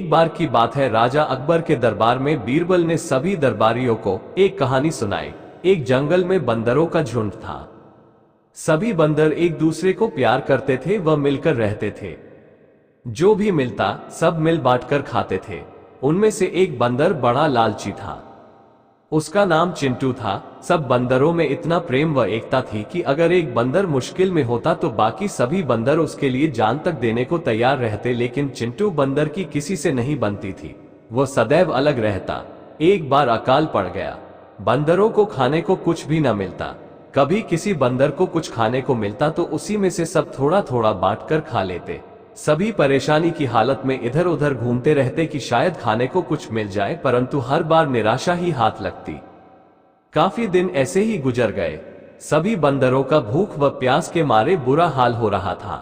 एक बार की बात है, राजा अकबर के दरबार में बीरबल ने सभी दरबारियों को एक कहानी सुनाई। एक जंगल में बंदरों का झुंड था। सभी बंदर एक दूसरे को प्यार करते थे व मिलकर रहते थे। जो भी मिलता सब मिल बांटकर खाते थे। उनमें से एक बंदर बड़ा लालची था। उसका नाम चिंटू था। सब बंदरों में इतना प्रेम व एकता थी कि अगर एक बंदर मुश्किल में होता तो बाकी सभी बंदर उसके लिए जान तक देने को तैयार रहते। लेकिन चिंटू बंदर की किसी से नहीं बनती थी। वह सदैव अलग रहता। एक बार अकाल पड़ गया। बंदरों को खाने को कुछ भी न मिलता। कभी किसी बंदर को कुछ खाने को मिलता तो उसी में से सब थोड़ा थोड़ा बांटकर खा लेते। सभी परेशानी की हालत में इधर उधर घूमते रहते कि शायद खाने को कुछ मिल जाए, परंतु हर बार निराशा ही हाथ लगती। काफी दिन ऐसे ही गुजर गए। सभी बंदरों का भूख व प्यास के मारे बुरा हाल हो रहा था।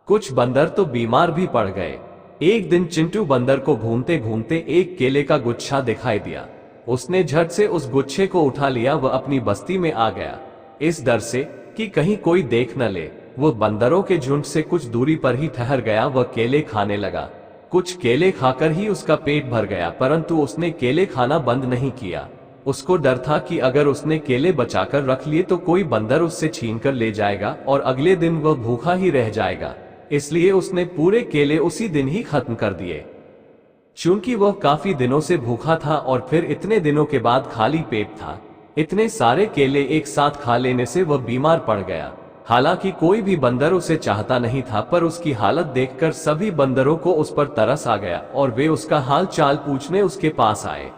कुछ बंदर तो बीमार भी पड़ गए। एक दिन चिंटू बंदर को घूमते घूमते एक केले का गुच्छा दिखाई दिया। उसने झट से उस गुच्छे को उठा लिया व अपनी बस्ती में आ गया। इस डर से कि कहीं कोई देख न ले, वो बंदरों के झुंड से कुछ दूरी पर ही ठहर गया व केले खाने लगा। कुछ केले खाकर ही उसका पेट भर गया, परंतु उसने केले खाना बंद नहीं किया। उसको डर था कि अगर उसने केले बचाकर रख लिए तो कोई बंदर उससे छीनकर ले जाएगा और अगले दिन वह भूखा ही रह जाएगा। इसलिए उसने पूरे केले उसी दिन ही खत्म कर दिए। चूंकि वह काफी दिनों से भूखा था और फिर इतने दिनों के बाद खाली पेट था, इतने सारे केले एक साथ खा लेने से वह बीमार पड़ गया। हालांकि कोई भी बंदर उसे चाहता नहीं था, पर उसकी हालत देखकर सभी बंदरों को उस पर तरस आ गया और वे उसका हाल चाल पूछने उसके पास आए।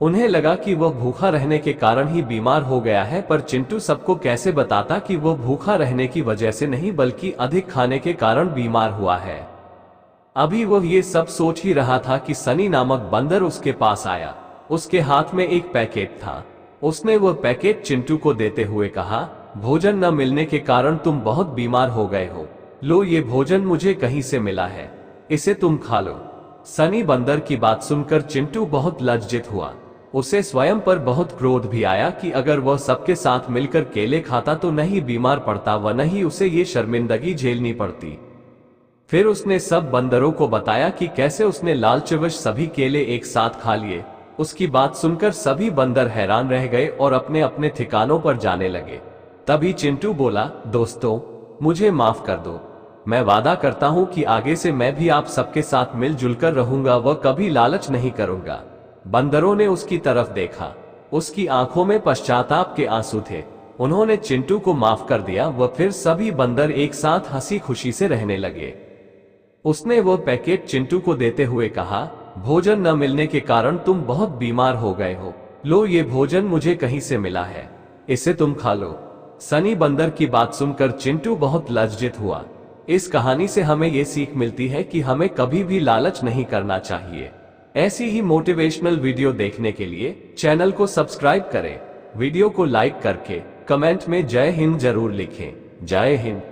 उन्हें लगा कि वह भूखा रहने के कारण ही बीमार हो गया है, पर चिंटू सबको कैसे बताता कि वह भूखा रहने की वजह से नहीं बल्कि अधिक खाने के कारण बीमार हुआ है। अभी वह ये सब सोच ही रहा था कि सनी नामक बंदर उसके पास आया। उसके हाथ में एक पैकेट था। उसने वह पैकेट चिंटू को देते हुए कहा, भोजन न मिलने के कारण तुम बहुत बीमार हो गए हो। लो, ये भोजन मुझे कहीं से मिला है, इसे तुम खा लो। सनी बंदर की बात सुनकर चिंटू बहुत लज्जित हुआ। उसे स्वयं पर बहुत क्रोध भी आया कि अगर वह सबके साथ मिलकर केले खाता तो नहीं बीमार पड़ता व न ही उसे ये शर्मिंदगी झेलनी पड़ती। फिर उसने सब बंदरों को बताया कि कैसे उसने लालचवश सभी केले एक साथ खा लिए। उसकी बात सुनकर सभी बंदर हैरान रह गए और अपने अपने ठिकानों पर जाने लगे। तभी चिंटू बोला, दोस्तों, मुझे माफ कर दो। मैं वादा करता हूं कि आगे से मैं भी आप सबके साथ मिलजुल कर रहूंगा व कभी लालच नहीं करूंगा। बंदरों ने उसकी तरफ देखा। उसकी आंखों में पश्चाताप के आंसू थे। उन्होंने चिंटू को माफ कर दिया व फिर सभी बंदर एक साथ हंसी खुशी से रहने लगे। उसने वह पैकेट चिंटू को देते हुए कहा, भोजन न मिलने के कारण तुम बहुत बीमार हो गए हो। लो, ये भोजन मुझे कहीं से मिला है, इसे तुम खा लो। सनी बंदर की बात सुनकर चिंटू बहुत लज्जित हुआ। इस कहानी से हमें ये सीख मिलती है कि हमें कभी भी लालच नहीं करना चाहिए। ऐसी ही मोटिवेशनल वीडियो देखने के लिए चैनल को सब्सक्राइब करें। वीडियो को लाइक करके कमेंट में जय हिंद जरूर लिखें। जय हिंद।